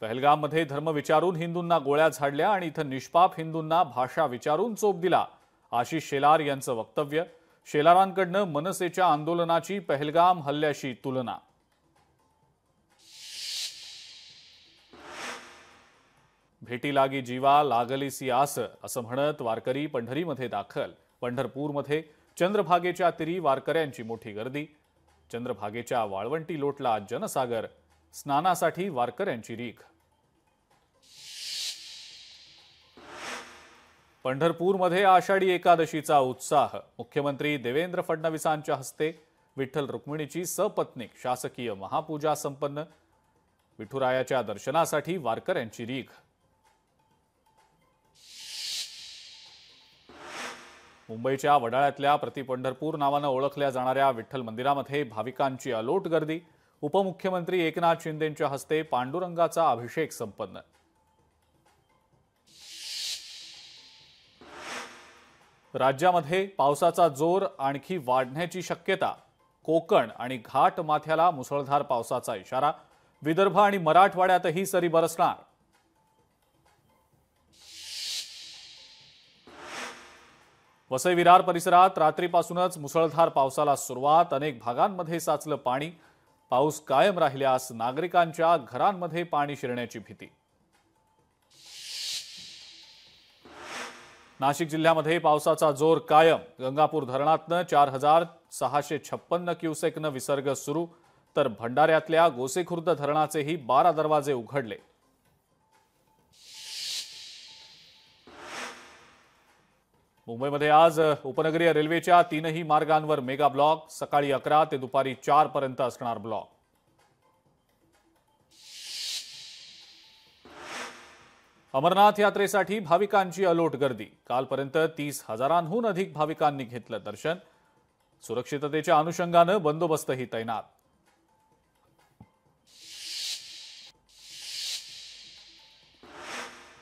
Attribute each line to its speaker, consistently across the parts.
Speaker 1: पहलगाममध्ये धर्म विचारून हिंदूंना गोळ्या झाडल्या आणि इथं निष्पाप हिंदूंना भाषा विचारून चोप दिला, आशिष शेलार यांचं वक्तव्य. शेलारांकडनं मनसेच्या आंदोलनाची पहलगाम हल्ल्याशी तुलना. भेटी लागी जीवा लागलीसी आस असं म्हणत वारकरी पंढरीमध्ये दाखल. पंढरपूरमध्ये चंद्रभागेच्या तीरी वारकऱ्यांची मोठी गर्दी. चंद्रभागेच्या वाळवंटी लोटला जनसागर. स्नानासाठी वारकऱ्यांची रीघ. पंढरपूरमध्ये आषाढी एकादशीचा उत्साह. मुख्यमंत्री देवेंद्र फडणवीसांच्या हस्ते विठ्ठल रुक्मिणीची सपत्नीक शासकीय महापूजा संपन्न. विठुरायाच्या दर्शनासाठी वारकऱ्यांची रीघ. मुंबईच्या वडाळ्यातल्या प्रतिपंढरपूर नावानं ओळखल्या जाणाऱ्या विठ्ठल मंदिरामध्ये भाविकांची अलोट गर्दी. उपमुख्यमंत्री एकनाथ शिंदेंच्या हस्ते पांडुरंगाचा अभिषेक संपन्न. राज्यामध्ये पावसाचा जोर आणखी वाढण्याची शक्यता. कोकण आणि घाट माथ्याला मुसळधार पावसाचा इशारा. विदर्भ आणि मराठवाड्यातही सरी बरसणार. वसई विरार परिसरात रात्रीपासूनच मुसळधार पावसाला सुरुवात. अनेक भागांमध्ये साचलं पाणी. पाऊस कायम राहिल्यास नागरिकांच्या घरांमध्ये पाणी शिरण्याची भीती. नाशिक जिल्ह्यामध्ये पावसाचा जोर कायम. गंगापूर धरणातनं 4656 क्युसेकनं विसर्ग सुरू, तर भंडाऱ्यातल्या गोसेखुर्द धरणाचेही 12 दरवाजे उघडले. मुंबईमध्ये आज उपनगरीय रेल्वेच्या 3ही मार्गांवर मेगा ब्लॉक. सकाळी 11 ते दुपारी 4 पर्यंत असणार ब्लॉक. अमरनाथ यात्रेसाठी भाविकांची अलोट गर्दी. कालपर्यंत 30,000हून अधिक भाविकांनी घेतलं दर्शन. सुरक्षिततेच्या अनुषंगानं बंदोबस्तही तैनात.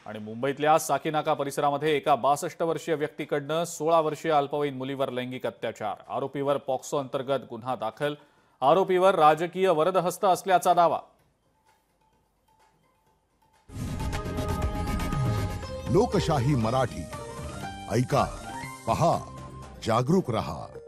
Speaker 1: आणि मुंबईतल्या साकीनाका परिसरामध्ये एका 62 वर्षीय व्यक्तीकडनं 16 वर्षीय अल्पवयीन मुलीवर लैंगिक अत्याचार. आरोपीवर पॉक्सो अंतर्गत गुन्हा दाखल. आरोपीवर राजकीय वरदहस्त असल्याचा दावा.
Speaker 2: लोकशाही मराठी ऐका, पहा, जागरूक रहा.